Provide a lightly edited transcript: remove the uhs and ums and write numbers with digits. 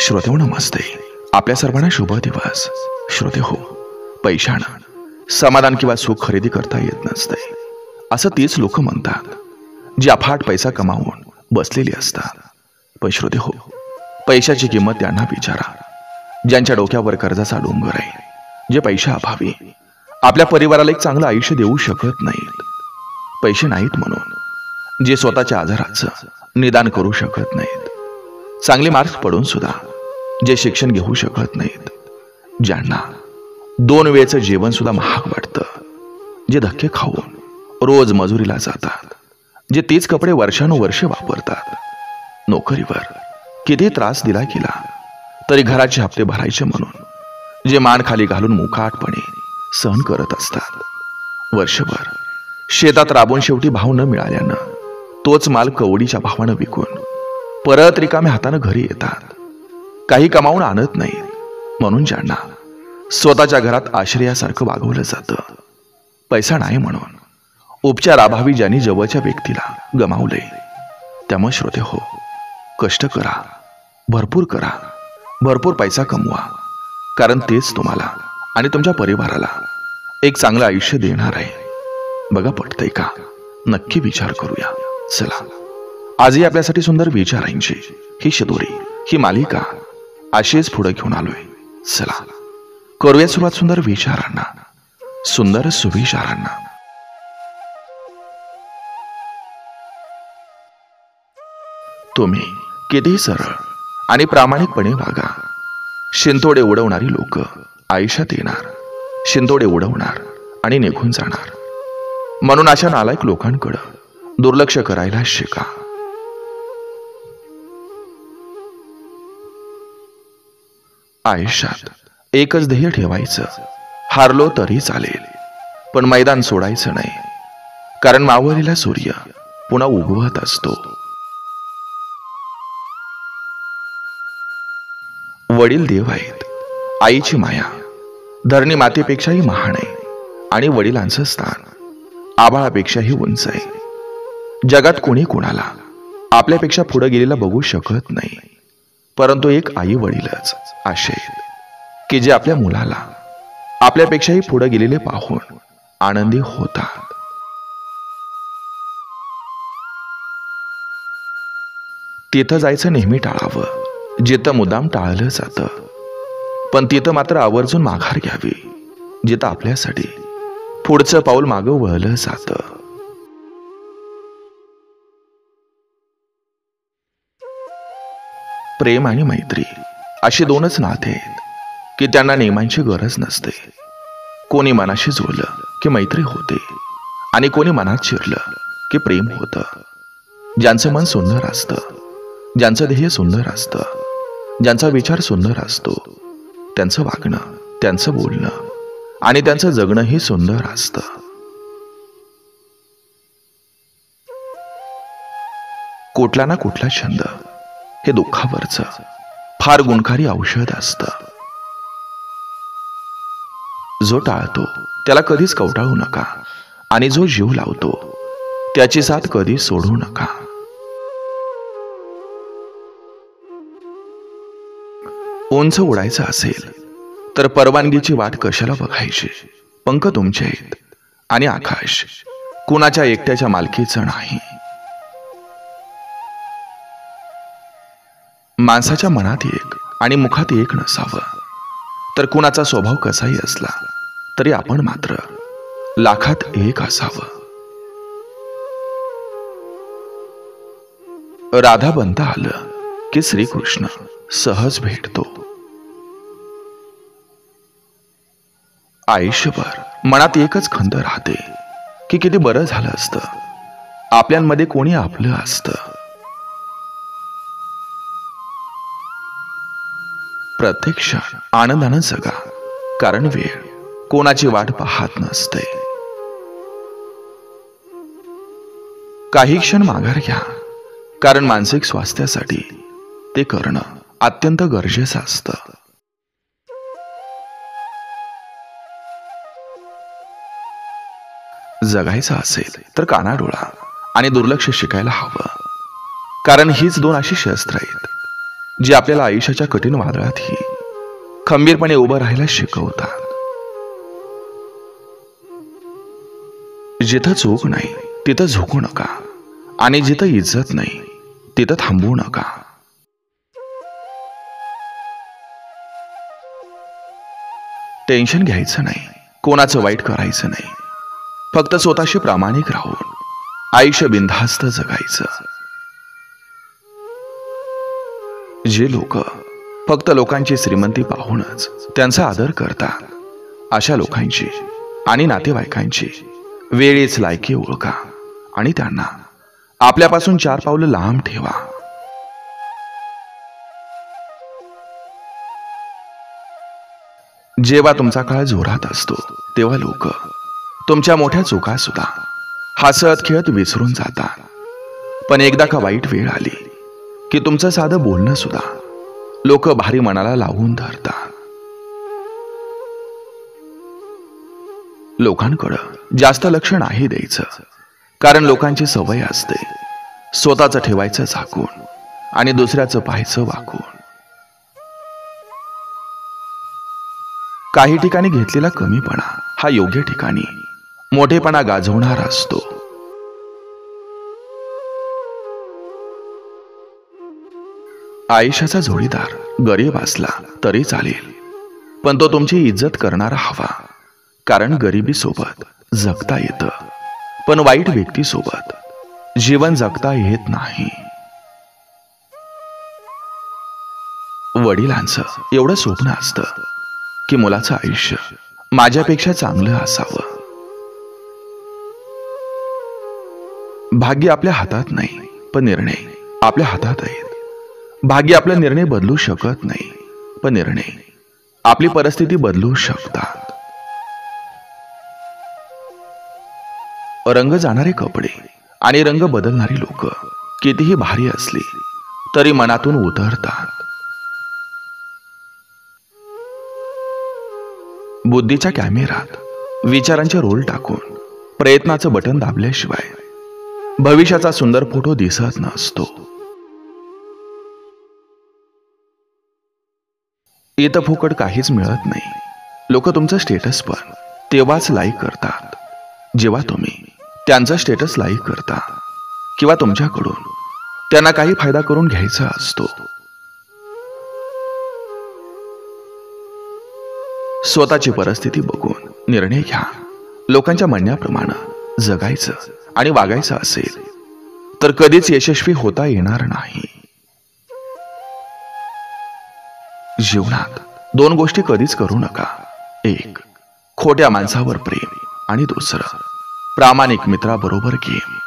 श्रोते हो नमस्ते. आपल्या सर्वांना शुभ दिवस. श्रोते हो, पैशानं समाधान किंवा सुख खरेदी करता येत नसते असं तीच लोक म्हणतात जी अफाट पैसा कमावून बसलेली असतात. पण श्रोते हो, पैशाची किंमत त्यांना विचारा ज्यांच्या डोक्यावर कर्जाचा डोंगर आहे, जे पैशाअभावी आपल्या परिवाराला एक चांगलं आयुष्य देऊ शकत नाहीत. पैसे नाहीत म्हणून जे स्वतःच्या आजाराचं निदान करू शकत नाहीत. चांगले मार्क्स पडून सुद्धा जे शिक्षण घेऊ शकत नाहीत. ज्यांना 2 वेळचं जेवण सुद्धा महाग वाटतं, जे धक्के खाऊन रोज मजुरीला जातात, जे तेच कपडे वर्षानुवर्षे वापरतात. नोकरीवर किती त्रास दिला गेला तरी घराचे हप्ते भरायचे म्हणून जे मान खाली घालून मुकाटपणे सहन करत असतात. वर्षभर शेतात राबून शेवटी भाव न मिळाल्यानं तोच माल कवडीच्या भावानं विकून परत रिकाम्या हातानं घरी येतात. काही कमावून आणत नाही म्हणून ज्यांना स्वतःच्या घरात आश्रयासारखं वागवलं जातं. पैसा नाही म्हणून उपचाराभावी ज्यांनी जवळच्या व्यक्तीला गमावले. त्यामुळे श्रोते हो, कष्ट करा, भरपूर करा, भरपूर पैसा कमवा, कारण तेच तुम्हाला आणि तुमच्या परिवाराला एक चांगलं आयुष्य देणार आहे. बघा, पटतंय का? नक्की विचार करूया. चला, आजही आपल्यासाठी सुंदर विचारांची ही शिदोरी, ही मालिका अशीच पुढे घेऊन आलोय. चला करूया सुरुवात सुंदर विचारांना, सुंदर सुविचारांना. तुम्ही कितीही सरळ आणि प्रामाणिकपणे वागा, शिंतोडे उडवणारी लोक आयुष्यात येणार, शिंतोडे उडवणार आणि निघून जाणार. म्हणून अशा नालायक लोकांकडे दुर्लक्ष करायला शिका. आयुष्यात एकच ध्येय ठेवायचं, हारलो तरी चालेल पण मैदान सोडायचं नाही, कारण मावळलेला सूर्य पुन्हा उगवत असतो. वडील देव आहेत, आईची माया धरणी मातेपेक्षाही महान आहे आणि वडिलांचं स्थान आभाळापेक्षाही उंच आहे. जगात कोणी कोणाला आपल्यापेक्षा पुढे गेलेला बघू शकत नाही, परंतु एक आई वडीलच असे आहेत की जे आपल्या मुलाला आपल्यापेक्षाही पुढे गेलेले पाहून आनंदी होतात. तिथं जायचं नेहमी टाळावं जिथं मुद्दाम टाळलं जातं, पण तिथं मात्र आवर्जून माघार घ्यावी जिथं आपल्यासाठी पुढचं पाऊल मागं वळलं जातं. प्रेम आणि मैत्री अशी 2च नाते आहेत की त्यांना नियमांची गरज नसते. कोणी मनाशी जुळलं की मैत्री होते आणि कोणी मनात शिरलं की प्रेम होतं. ज्यांचं मन सुंदर असतं, ज्यांचं ध्येय सुंदर असतं, ज्यांचा विचार सुंदर असतो, त्यांचं वागणं, त्यांचं बोलणं आणि त्यांचं जगणंही सुंदर असतं. कुठला ना कुठला छंद हे दुःखावरचं फार गुणकारी औषध असतं. जो टाळतो त्याला कधीच कवटाळू नका आणि जो जीव लावतो त्याची साथ कधी सोडू नका. उंच उडायचं असेल तर परवानगीची वाट कशाला बघायची? पंख तुमचे आहेत आणि आकाश कुणाच्या एकट्याच्या मालकीचं नाही. माणसाच्या मनात एक आणि मुखात एक नसावं, तर कुणाचा स्वभाव कसाही असला तरी आपण मात्र लाखात एक असावं. राधा बनता आलं की श्रीकृष्ण सहज भेटतो. आयुष्यभर मनात एकच खंत राहते की किती बरं झालं असतं आपल्यांमध्ये कोणी आपलं असतं. प्रत्येक क्षण आनंदानं जगा, कारण वेळ कोणाची वाट पाहत नसते. काही क्षण माघार घ्या, कारण मानसिक स्वास्थ्यासाठी ते करणं अत्यंत गरजेचं असतं. जगायचं असेल तर कानाडोळा आणि दुर्लक्ष शिकायला हवं, कारण हीच 2 अशी शस्त्र आहेत जे आपल्याला आयुष्याच्या कठीण वादळातही खंबीरपणे उभं राहायला शिकवतात. जिथं चूक नाही तिथं झुकू नका, आणि जिथं इज्जत नाही तिथं थांबवू नका. टेन्शन घ्यायचं नाही, कोणाचं वाईट करायचं नाही. फक्त स्वतःशी प्रामाणिक राहून आयुष्य बिनधास्त जगायचं. जे लोक फक्त लोकांची श्रीमंती पाहूनच त्यांचा आदर करतात, अशा लोकांची आणि नातेवाईकांची वेळीच लायकी ओळखा आणि त्यांना आपल्यापासून 4 पावलं लांब ठेवा. जेव्हा तुमचा काळ जोरात असतो तेव्हा लोक तुमच्या मोठ्या चुका सुद्धा हसत खेळत विसरून जातात. पण एकदा का वाईट वेळ आली की तुमचं साधं बोलणं सुद्धा लोक भारी मनाला लावून धरतात. लोकांकडं जास्त लक्ष नाही द्यायचं, कारण लोकांची सवय असते स्वतःचं ठेवायचं झाकून आणि दुसऱ्याचं पाहायचं वाकून. काही ठिकाणी घेतलेला कमीपणा हा योग्य ठिकाणी मोठेपणा गाजवणारा असतो. आयुष्याचा जोडीदार गरीब असला तरी चालेल, पण तो तुमची इज्जत करणारा हवा. कारण गरिबी सोबत जगता येतं, पण वाईट व्यक्ती सोबत जीवन जगता येत नाही. वडिलांचं एवढं स्वप्न असतं की मुलाचं आयुष्य माझ्यापेक्षा चांगलं असावं. भाग्य आपल्या हातात नाही, पण निर्णय आपल्या हातात आहेत. भाग्य आपला निर्णय बदलू शकत नाही, पण निर्णय आपली परिस्थिती बदलू शकतात. रंग जाणारे कपडे आणि रंग बदलणारी लोक कितीही भारी असली तरी मनातून उतरतात. बुद्धीच्या कॅमेऱ्यात विचारांचे रोल टाकून प्रयत्नाचं बटन दाबल्याशिवाय भविष्याचा सुंदर फोटो दिसत नसतो. इथं फुकट काहीच मिळत नाही. लोक तुमचं स्टेटस पण तेव्हाच लाईक करतात जेव्हा तुम्ही त्यांचा स्टेटस लाईक करता, किंवा तुमच्याकडून त्यांना काही फायदा करून घ्यायचा असतो. स्वतःची परिस्थिती बघून निर्णय घ्या. लोकांच्या म्हणण्याप्रमाणे जगायचं आणि वागायचं असेल तर कधीच यशस्वी होता येणार नाही. जीवनात 2 गोष्टी कधीच करू नका. 1 खोट्या माणसावर प्रेम, आणि 2 प्रामाणिक मित्राबरोबर गेम.